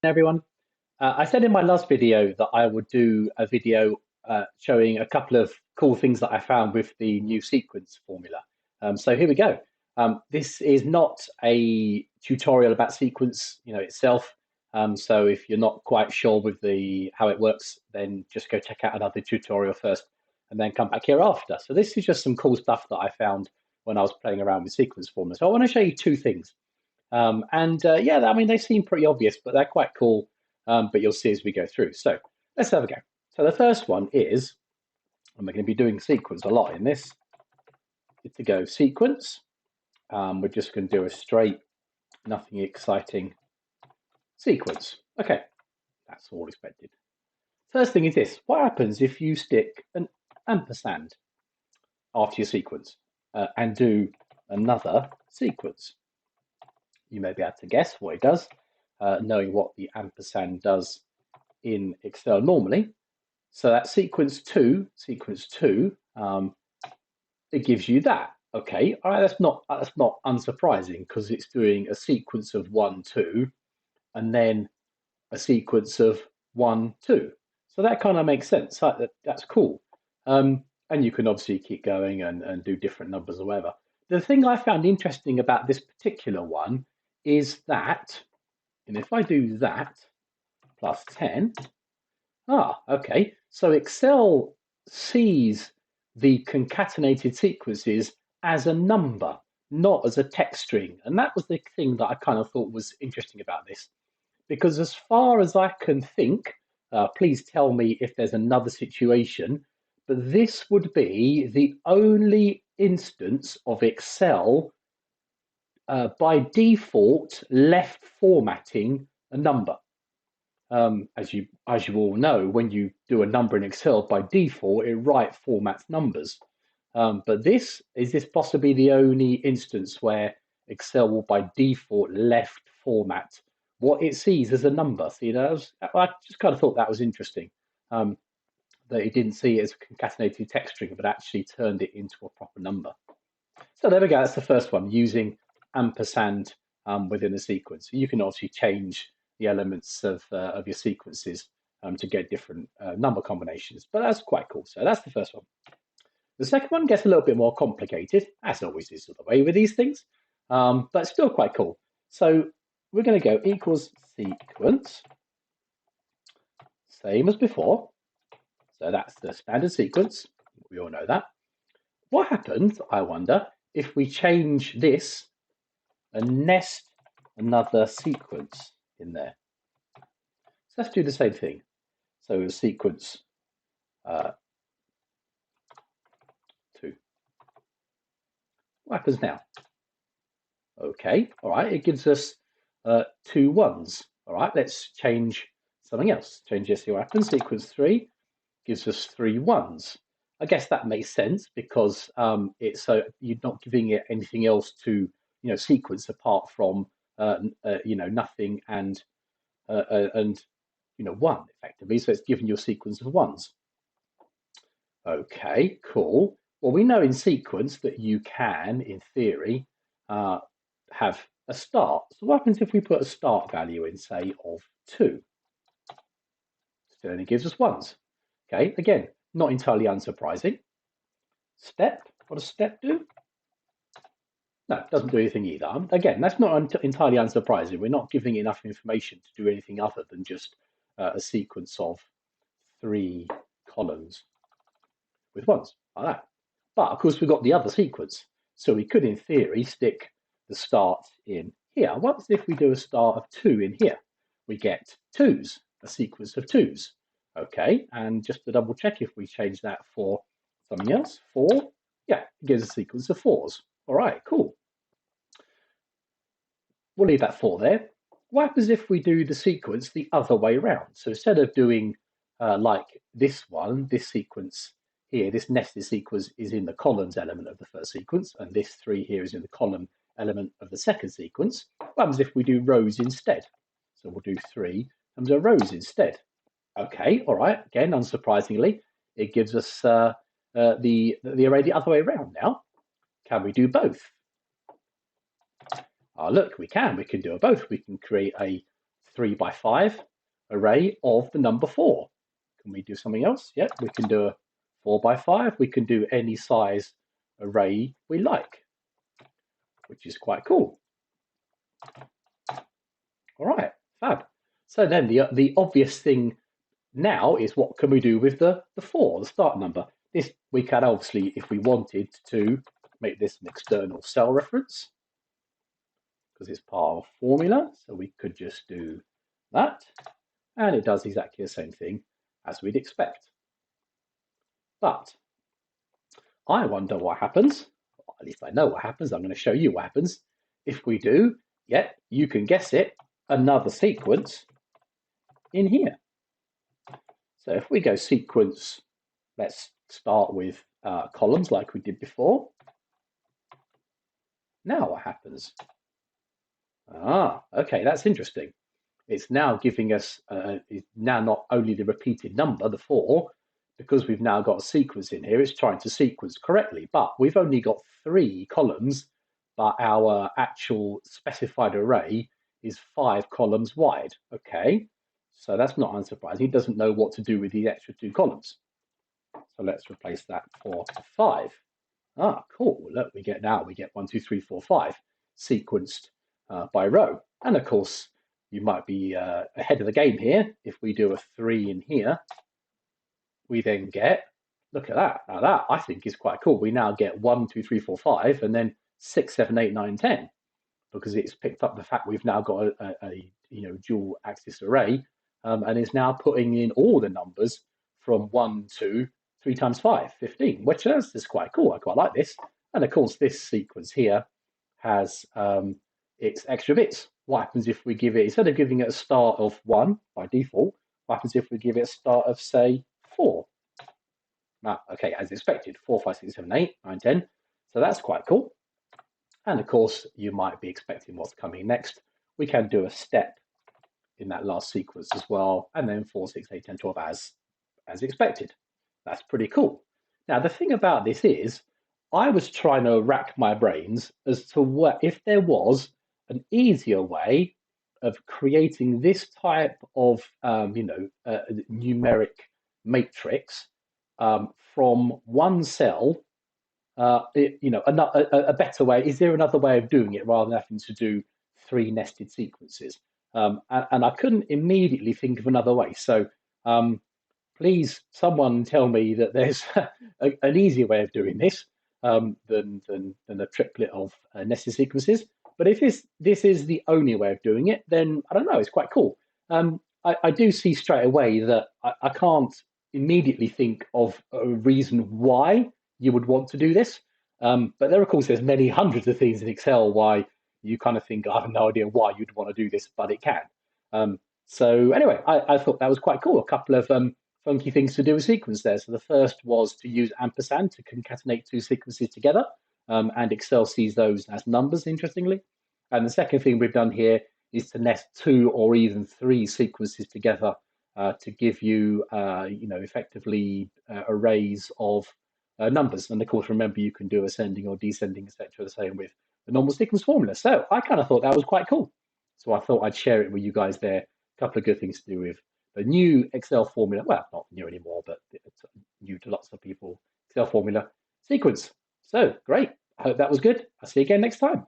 Everyone. I said in my last video that I would do a video showing a couple of cool things that I found with the new sequence formula. So here we go. This is not a tutorial about sequence, itself. So if you're not quite sure with how it works, then just go check out another tutorial first and then come back here after. So this is just some cool stuff that I found when I was playing around with sequence formula. So I want to show you two things. Yeah, I mean, they seem pretty obvious, but they're quite cool. But you'll see as we go through. So let's have a go. So the first one is, and we're going to be doing sequence a lot in this, is to go sequence. We're just going to do a straight, nothing exciting sequence. Okay, that's all expected. First thing is this. What happens if you stick an ampersand after your sequence and do another sequence? You may be able to guess what it does, knowing what the ampersand does in Excel normally. So that sequence two, it gives you that. Okay, all right, that's not unsurprising because it's doing a sequence of 1, 2, and then a sequence of 1, 2. So that kind of makes sense. That's cool. And you can obviously keep going and do different numbers or whatever. The thing I found interesting about this particular one is that, and if I do that plus 10, okay. So Excel sees the concatenated sequences as a number, not as a text string. And that was the thing that I kind of thought was interesting about this. Because as far as I can think, please tell me if there's another situation, but this would be the only instance of Excel by default left formatting a number. As you all know, when you do a number in Excel, by default, it right formats numbers. But is this possibly the only instance where Excel will by default left format what it sees as a number? So, I just kind of thought that was interesting, that it didn't see it as a concatenated text string, but actually turned it into a proper number. So there we go. That's the first one, using ampersand within a sequence. You can obviously change the elements of your sequences to get different number combinations, but that's quite cool. So that's the first one. The second one gets a little bit more complicated, as always is the way with these things, but still quite cool. So we're going to go equals sequence, same as before. So that's the standard sequence. We all know that. What happens, I wonder, if we change this and nest another sequence in there? So let's do the same thing. So sequence 2. What happens now? Okay, all right, it gives us 2 1s. All right, let's change something else. Change this, see what happens. Sequence 3 gives us 3 1s. I guess that makes sense because it's so you're not giving it anything else to sequence apart from nothing and 1 effectively. So it's giving you a sequence of 1s. Okay, cool. Well, we know in sequence that you can, in theory, have a start. So what happens if we put a start value in, say, of 2? So then it gives us 1s. Okay, again, not entirely unsurprising. Step, what does step do? No, it doesn't do anything either. Again, that's not entirely unsurprising. We're not giving enough information to do anything other than just a sequence of 3 columns with 1s, like that. But of course, we've got the other sequence. So we could, in theory, stick the start in here. What if we do a start of 2 in here? We get 2s, a sequence of 2s. Okay, and just to double check, if we change that for something else, 4, yeah, it gives a sequence of 4s. All right, cool. We'll leave that 4 there. What happens if we do the sequence the other way around? So instead of doing like this one, this sequence here, this nested sequence is in the columns element of the first sequence, and this 3 here is in the column element of the second sequence. What happens if we do rows instead? So we'll do 3 times a rows instead. Okay, all right. Again, unsurprisingly, it gives us the array the other way around now. Can we do both? Look, we can do both. We can create a 3 by 5 array of the number 4. Can we do something else? Yep, we can do a 4 by 5. We can do any size array we like, which is quite cool. All right, fab. So then the obvious thing now is, what can we do with the 4, the start number? This we can obviously, if we wanted to, make this an external cell reference, because it's part of formula. So we could just do that, and it does exactly the same thing as we'd expect. But I wonder what happens, or at least I know what happens. I'm going to show you what happens if we do, you can guess it, another sequence in here. So if we go sequence, let's start with columns like we did before. Now what happens? Okay, that's interesting. It's now giving us now not only the repeated number, the 4, because we've now got a sequence in here. It's trying to sequence correctly, but we've only got 3 columns, but our actual specified array is 5 columns wide. Okay, so that's not unsurprising. It doesn't know what to do with the extra 2 columns. So let's replace that 4 to 5. Cool. Look, we get 1, 2, 3, 4, 5 sequenced by row. And of course, you might be ahead of the game here. If we do a 3 in here, we then get, look at that. Now that I think is quite cool. We now get 1, 2, 3, 4, 5, and then 6, 7, 8, 9, 10, because it's picked up the fact we've now got a dual axis array, and is now putting in all the numbers from 1 to 3 times 5, 15, which is quite cool. I quite like this. And of course, this sequence here has its extra bits. What happens if we give it, instead of giving it a start of 1 by default, what happens if we give it a start of, say, 4? Now, okay, as expected, 4, 5, 6, 7, 8, 9, 10. So that's quite cool. And of course, you might be expecting what's coming next. We can do a step in that last sequence as well, and then 4, 6, 8, 10, 12 as expected. That's pretty cool. Now, the thing about this is, I was trying to rack my brains as to what if there was an easier way of creating this type of numeric matrix from one cell. A better way. Is there another way of doing it rather than having to do 3 nested sequences? And I couldn't immediately think of another way. So please, someone tell me that there's an easier way of doing this than a triplet of nested sequences. But if this is the only way of doing it, then I don't know, it's quite cool. I do see straight away that I can't immediately think of a reason why you would want to do this. But there, of course, there's many hundreds of things in Excel why you kind of think, I have no idea why you'd want to do this, but it can. So anyway, I thought that was quite cool. A couple of funky things to do with sequence there. So the first was to use ampersand to concatenate 2 sequences together, and Excel sees those as numbers, interestingly. And the second thing we've done here is to nest 2 or even 3 sequences together to give you, effectively arrays of numbers. And of course, remember, you can do ascending or descending, etc. The same with the normal sequence formula. So I kind of thought that was quite cool. So I thought I'd share it with you guys there. A couple of good things to do with the new Excel formula. Well, not new anymore, but it's new to lots of people. Excel formula sequence. So great. I hope that was good. I'll see you again next time.